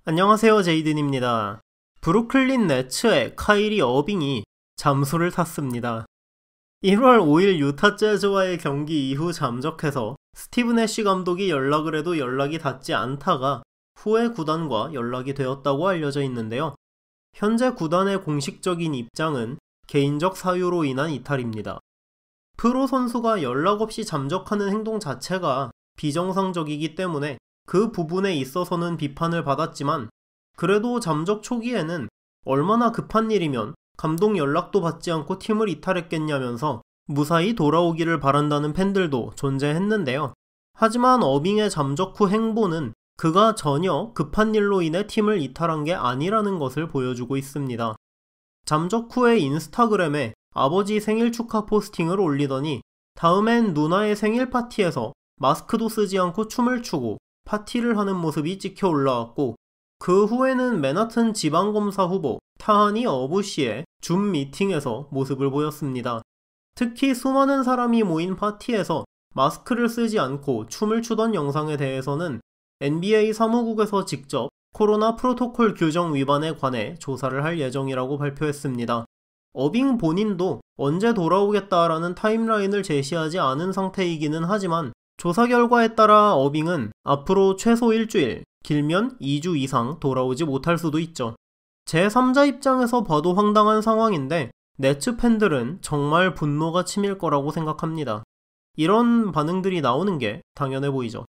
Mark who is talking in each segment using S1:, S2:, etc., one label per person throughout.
S1: 안녕하세요, 제이든입니다. 브루클린 네츠의 카이리 어빙이 잠수를 탔습니다. 1월 5일 유타 재즈와의 경기 이후 잠적해서 스티브 내시 감독이 연락을 해도 연락이 닿지 않다가 후에 구단과 연락이 되었다고 알려져 있는데요. 현재 구단의 공식적인 입장은 개인적 사유로 인한 이탈입니다. 프로 선수가 연락 없이 잠적하는 행동 자체가 비정상적이기 때문에 그 부분에 있어서는 비판을 받았지만, 그래도 잠적 초기에는 얼마나 급한 일이면 감독 연락도 받지 않고 팀을 이탈했겠냐면서 무사히 돌아오기를 바란다는 팬들도 존재했는데요. 하지만 어빙의 잠적 후 행보는 그가 전혀 급한 일로 인해 팀을 이탈한 게 아니라는 것을 보여주고 있습니다. 잠적 후에 인스타그램에 아버지 생일 축하 포스팅을 올리더니 다음엔 누나의 생일 파티에서 마스크도 쓰지 않고 춤을 추고 파티를 하는 모습이 찍혀 올라왔고, 그 후에는 맨하튼 지방검사 후보 타하니 어부시의 줌 미팅에서 모습을 보였습니다. 특히 수많은 사람이 모인 파티에서 마스크를 쓰지 않고 춤을 추던 영상에 대해서는 NBA 사무국에서 직접 코로나 프로토콜 규정 위반에 관해 조사를 할 예정이라고 발표했습니다. 어빙 본인도 언제 돌아오겠다라는 타임라인을 제시하지 않은 상태이기는 하지만, 조사 결과에 따라 어빙은 앞으로 최소 일주일, 길면 2주 이상 돌아오지 못할 수도 있죠. 제3자 입장에서 봐도 황당한 상황인데 네츠 팬들은 정말 분노가 치밀 거라고 생각합니다. 이런 반응들이 나오는 게 당연해 보이죠.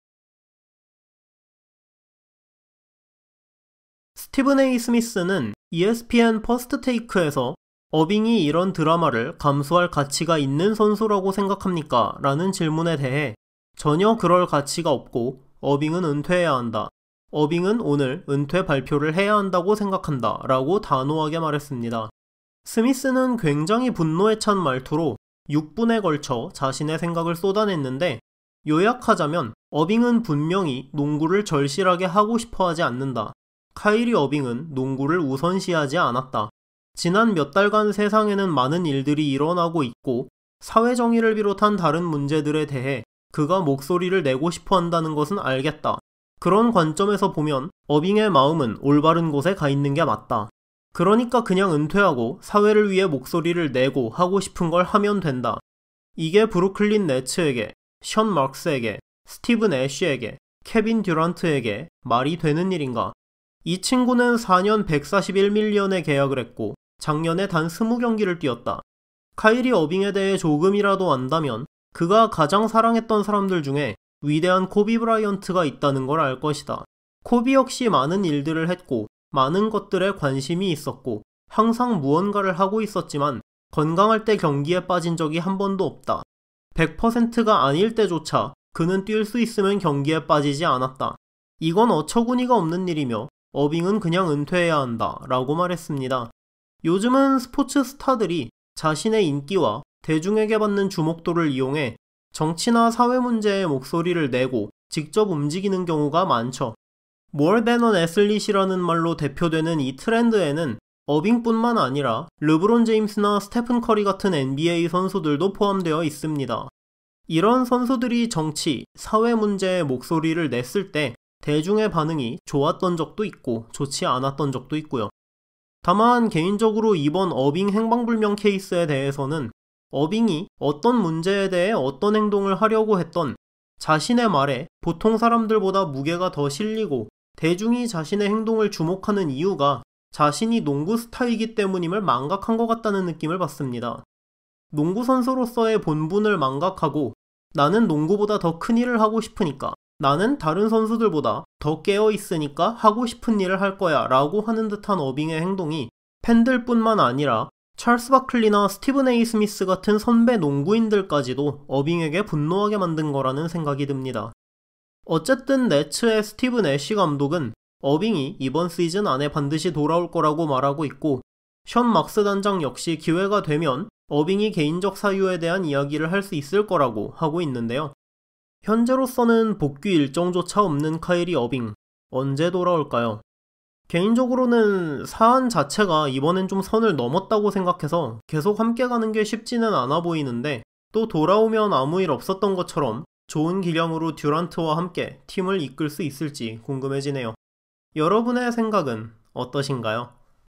S1: 스티븐 A. 스미스는 ESPN 퍼스트 테이크에서 어빙이 이런 드라마를 감수할 가치가 있는 선수라고 생각합니까? 라는 질문에 대해 전혀 그럴 가치가 없고 어빙은 은퇴해야 한다. 어빙은 오늘 은퇴 발표를 해야 한다고 생각한다. 라고 단호하게 말했습니다. 스미스는 굉장히 분노에 찬 말투로 6분에 걸쳐 자신의 생각을 쏟아냈는데, 요약하자면 어빙은 분명히 농구를 절실하게 하고 싶어 하지 않는다. 카이리 어빙은 농구를 우선시하지 않았다. 지난 몇 달간 세상에는 많은 일들이 일어나고 있고 사회정의를 비롯한 다른 문제들에 대해 그가 목소리를 내고 싶어 한다는 것은 알겠다. 그런 관점에서 보면 어빙의 마음은 올바른 곳에 가 있는 게 맞다. 그러니까 그냥 은퇴하고 사회를 위해 목소리를 내고 하고 싶은 걸 하면 된다. 이게 브루클린 네츠에게, 션 마크스에게, 스티븐 애쉬에게, 케빈 듀란트에게 말이 되는 일인가? 이 친구는 4년 141밀리언에 계약을 했고 작년에 단 20경기를 뛰었다. 카이리 어빙에 대해 조금이라도 안다면 그가 가장 사랑했던 사람들 중에 위대한 코비 브라이언트가 있다는 걸 알 것이다. 코비 역시 많은 일들을 했고 많은 것들에 관심이 있었고 항상 무언가를 하고 있었지만 건강할 때 경기에 빠진 적이 한 번도 없다. 100%가 아닐 때조차 그는 뛸 수 있으면 경기에 빠지지 않았다. 이건 어처구니가 없는 일이며 어빙은 그냥 은퇴해야 한다 라고 말했습니다. 요즘은 스포츠 스타들이 자신의 인기와 대중에게 받는 주목도를 이용해 정치나 사회 문제에 목소리를 내고 직접 움직이는 경우가 많죠. More than an athlete이라는 말로 대표되는 이 트렌드에는 어빙뿐만 아니라 르브론 제임스나 스테픈 커리 같은 NBA 선수들도 포함되어 있습니다. 이런 선수들이 정치, 사회 문제에 목소리를 냈을 때 대중의 반응이 좋았던 적도 있고 좋지 않았던 적도 있고요. 다만 개인적으로 이번 어빙 행방불명 케이스에 대해서는 어빙이 어떤 문제에 대해 어떤 행동을 하려고 했던 자신의 말에 보통 사람들보다 무게가 더 실리고 대중이 자신의 행동을 주목하는 이유가 자신이 농구 스타이기 때문임을 망각한 것 같다는 느낌을 받습니다. 농구 선수로서의 본분을 망각하고 나는 농구보다 더 큰 일을 하고 싶으니까, 나는 다른 선수들보다 더 깨어있으니까 하고 싶은 일을 할 거야 라고 하는 듯한 어빙의 행동이 팬들뿐만 아니라 찰스 바클리나 스티븐 A. 스미스 같은 선배 농구인들까지도 어빙에게 분노하게 만든 거라는 생각이 듭니다. 어쨌든 네츠의 스티븐 애쉬 감독은 어빙이 이번 시즌 안에 반드시 돌아올 거라고 말하고 있고, 션 막스 단장 역시 기회가 되면 어빙이 개인적 사유에 대한 이야기를 할 수 있을 거라고 하고 있는데요. 현재로서는 복귀 일정조차 없는 카이리 어빙, 언제 돌아올까요? 개인적으로는 사안 자체가 이번엔 좀 선을 넘었다고 생각해서 계속 함께 가는 게 쉽지는 않아 보이는데, 또 돌아오면 아무 일 없었던 것처럼 좋은 기량으로 듀란트와 함께 팀을 이끌 수 있을지 궁금해지네요. 여러분의 생각은 어떠신가요?